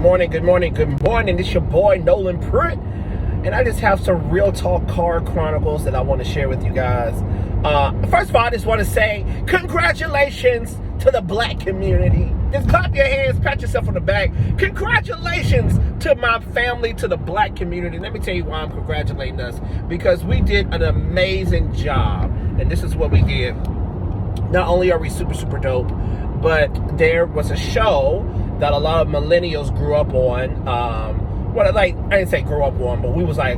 morning, good morning, good morning. It's your boy Nolan Pruitt, and I just have some real talk car chronicles that I want to share with you guys. First of all, I just want to say congratulations to the black community. Just clap your hands, pat yourself on the back. Congratulations to my family, to the black community. Let me tell you why I'm congratulating us. Because we did an amazing job, and this is what we did. Not only are we super, super dope, but there was a show that a lot of millennials grew up on. I didn't say grew up on, but we was like,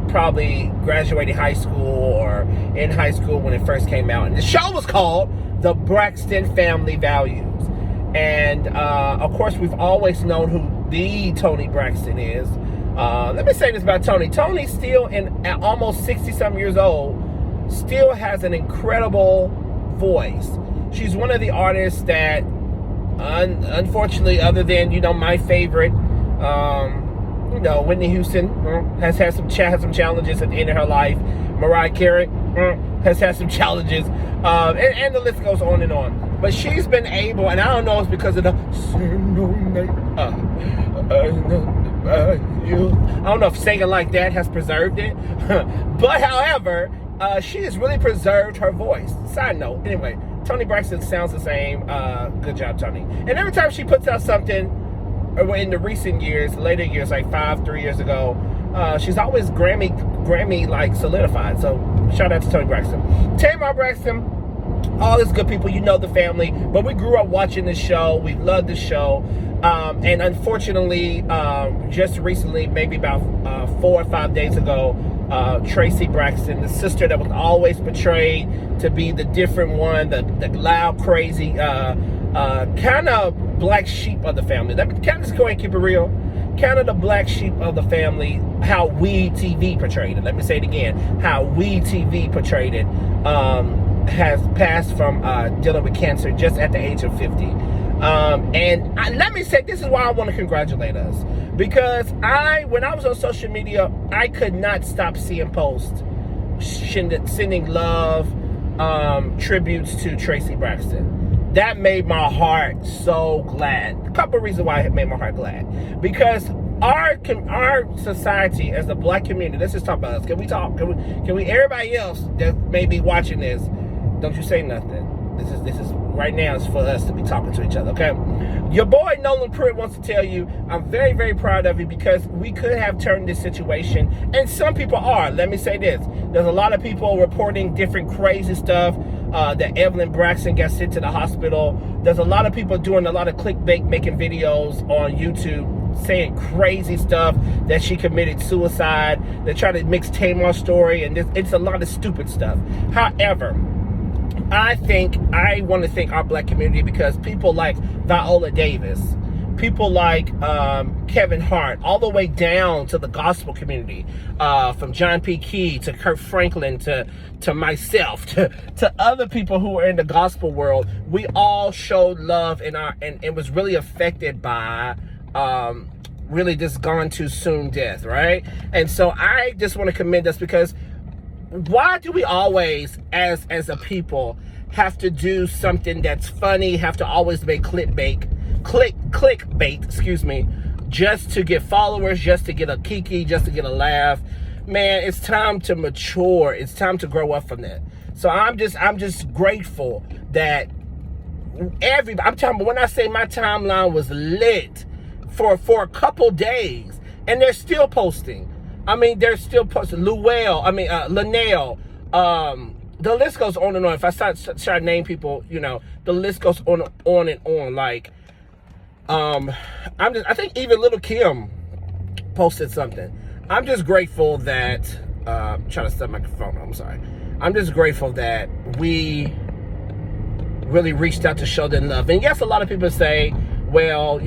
probably graduating high school or in high school when it first came out. And the show was called The Braxton Family Values. And, of course, we've always known who the Toni Braxton is. Let me say this about Toni. Toni still, at almost 60-something years old, still has an incredible voice. She's one of the artists that, unfortunately, other than, my favorite, Whitney Houston has had some challenges at the end of her life. Mariah Carey has had some challenges, and the list goes on and on. But she's been able, and I don't know if it's because of the I don't know if singing like that has preserved it, but however, she has really preserved her voice. Side note, anyway, Toni Braxton sounds the same. Good job, Toni. And every time she puts out something, in the recent years, later years, like 3 years ago, she's always Grammy like solidified. So shout out to Toni Braxton. Tamar Braxton, all these good people, the family. But we grew up watching this show. We loved this show. And unfortunately, just recently, maybe about 4 or 5 days ago, Traci Braxton, the sister that was always portrayed to be the different one, the loud, crazy, kind of black sheep of the family. Can I just go ahead and keep it real? Kind of the black sheep of the family, how we TV portrayed it. Let me say it again. How we TV portrayed it has passed from dealing with cancer just at the age of 50. Let me say, this is why I want to congratulate us. Because when I was on social media, I could not stop seeing posts sending love, tributes to Traci Braxton. That made my heart so glad. A couple of reasons why it made my heart glad. Because our society as a black community, let's just talk about us. Can we talk? Can we everybody else that may be watching this, don't you say nothing. This is right now, it's for us to be talking to each other, okay? Your boy Nolan Pruitt wants to tell you, I'm very, very proud of you because we could have turned this situation, and some people are. Let me say this. There's a lot of people reporting different crazy stuff, that Evelyn Braxton got sent to the hospital. There's a lot of people doing a lot of clickbait, making videos on YouTube, saying crazy stuff, that she committed suicide. They try to mix Tamar's story, and it's a lot of stupid stuff. However, I want to thank our black community because people like Viola Davis, people like Kevin Hart, all the way down to the gospel community, from John P. Key to Kirk Franklin to myself to other people who are in the gospel world, we all showed love and it was really affected by really this gone too soon death, right? And so I just want to commend us because why do we always, as a people, have to do something that's funny, have to always make clickbait, just to get followers, just to get a kiki, just to get a laugh? Man, it's time to mature. It's time to grow up from that. So I'm just grateful that I'm talking about when I say my timeline was lit for a couple days, and they're still posting. They're still posting. Linnell, the list goes on and on. If I start to name people, the list goes on and on. Like, I think even Little Kim posted something. I'm just grateful that, I'm trying to set my phone. I'm sorry. I'm just grateful that we really reached out to show them love. And yes, a lot of people say, well,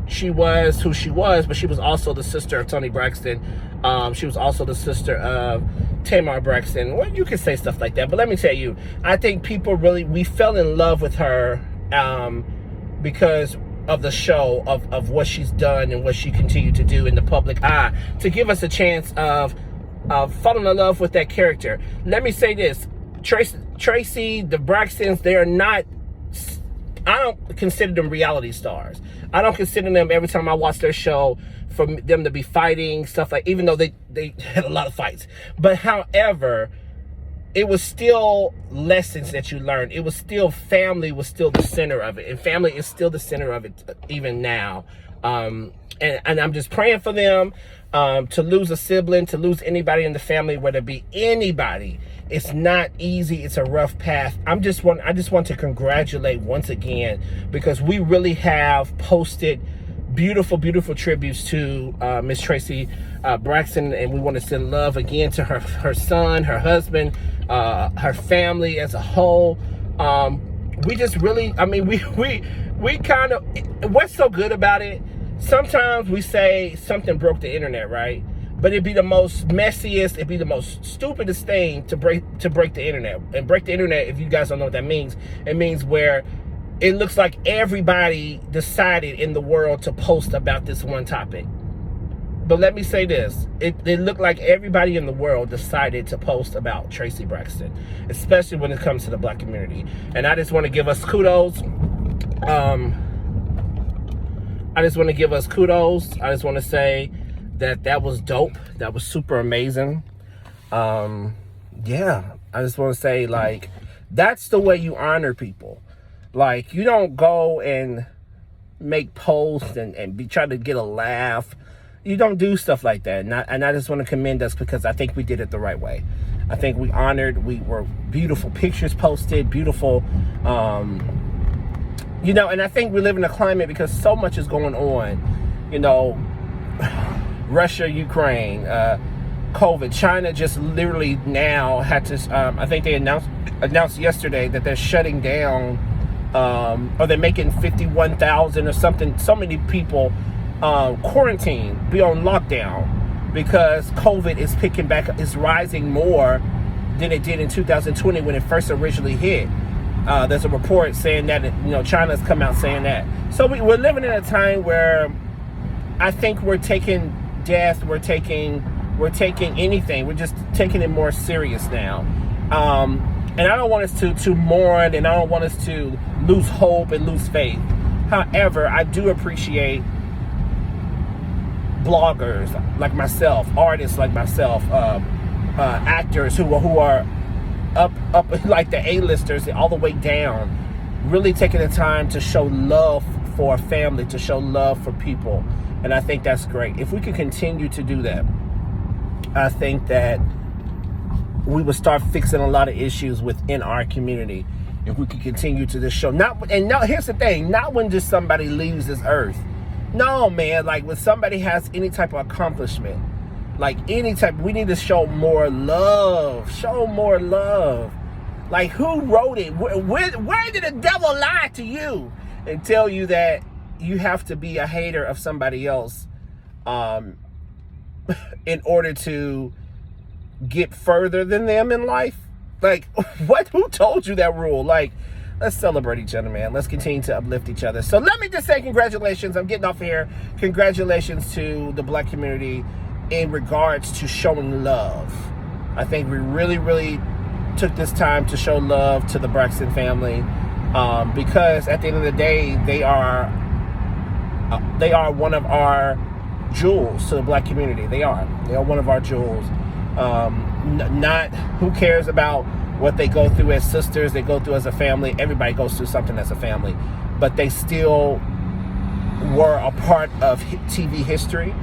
she was who she was, but she was also the sister of Toni Braxton. She was also the sister of Tamar Braxton. Well, you can say stuff like that, but let me tell you, I think people we fell in love with her because of the show, of what she's done and what she continued to do in the public eye, to give us a chance of falling in love with that character. Let me say this, Traci, the Braxtons, they are not I don't consider them reality stars. I don't consider them, every time I watch their show, for them to be fighting stuff like, even though they had a lot of fights. But however, it was still lessons that you learned. It was still, family was still the center of it, and family is still the center of it even now. And I'm just praying for them. To lose a sibling, to lose anybody in the family, whether it be anybody, it's not easy. It's a rough path. I just want to congratulate once again, because we really have posted beautiful tributes to Miss Traci Braxton, and we want to send love again to her son, her husband, her family as a whole. We just really, I mean, we kind of, what's so good about it, sometimes we say something broke the internet, right? But it'd be the most messiest, it'd be the most stupidest thing to break the internet. And break the internet, if you guys don't know what that means, it means where it looks like everybody decided in the world to post about this one topic. But let me say this, it looked like everybody in the world decided to post about Traci Braxton, especially when it comes to the Black community. And I just want to give us kudos. I just want to say that was dope. That was super amazing. Yeah, I just want to say, like, that's the way you honor people. Like, you don't go and make posts and be trying to get a laugh. You don't do stuff like that. And I just want to commend us, because I think we did it the right way. I think we were beautiful pictures posted, beautiful, you know, and I think we live in a climate, because so much is going on, you know, Russia, Ukraine, COVID, China just literally now had to, I think they announced yesterday that they're shutting down, or they're making 51,000 or something, so many people quarantine, be on lockdown, because COVID is picking back up, is rising more than it did in 2020 when it first originally hit. There's a report saying that, you know, China's come out saying that. So we're living in a time where I think we're taking death, we're taking anything, we're just taking it more serious now. And I don't want us to mourn, and I don't want us to lose hope and lose faith. However, I do appreciate bloggers like myself, artists like myself, actors who are up like the A-listers all the way down, really taking the time to show love for a family, to show love for people. And I think that's great. If we could continue to do that, I think that we would start fixing a lot of issues within our community. If we could continue to this show, here's the thing, not when just somebody leaves this earth. No, man, like when somebody has any type of accomplishment, like any type, we need to show more love. Show more love. Like, who wrote it? Where did the devil lie to you and tell you that you have to be a hater of somebody else in order to get further than them in life? Like, what? Who told you that rule? Like, let's celebrate each other, man. Let's continue to uplift each other. So let me just say congratulations. I'm getting off here. Congratulations to the Black community in regards to showing love. I think we really took this time to show love to the Braxton family, because at the end of the day, they are one of our jewels to the Black community. They are one of our jewels. Not who cares about what they go through as sisters, they go through as a family. Everybody goes through something as a family, but they still were a part of TV history.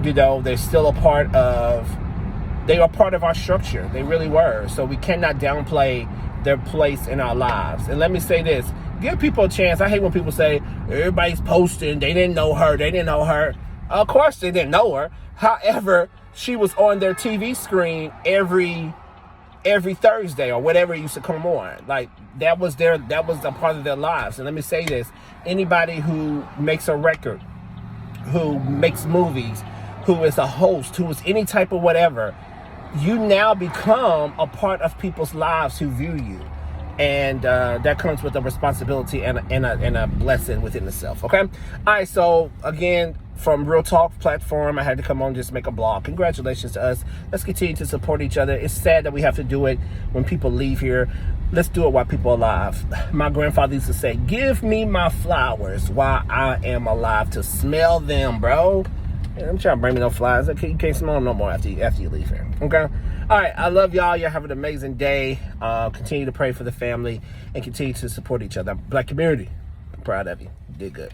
You know, they're still they are part of our structure. They really were. So we cannot downplay their place in our lives. And let me say this, give people a chance. I hate when people say, everybody's posting, they didn't know her. Of course they didn't know her. However, she was on their TV screen every Thursday or whatever it used to come on. Like, that was a part of their lives. And let me say this, anybody who makes a record, who makes movies, who is a host, who is any type of whatever, you now become a part of people's lives who view you. And that comes with a responsibility and a blessing within itself, okay? All right, so again, from Real Talk platform, I had to come on just make a blog. Congratulations to us. Let's continue to support each other. It's sad that we have to do it when people leave here. Let's do it while people are alive. My grandfather used to say, give me my flowers while I am alive to smell them, bro. I'm trying to bring me no flowers. You can't smell them no more after you leave here. Okay? All right. I love y'all. Y'all have an amazing day. Continue to pray for the family and continue to support each other. Black community, I'm proud of you. You did good.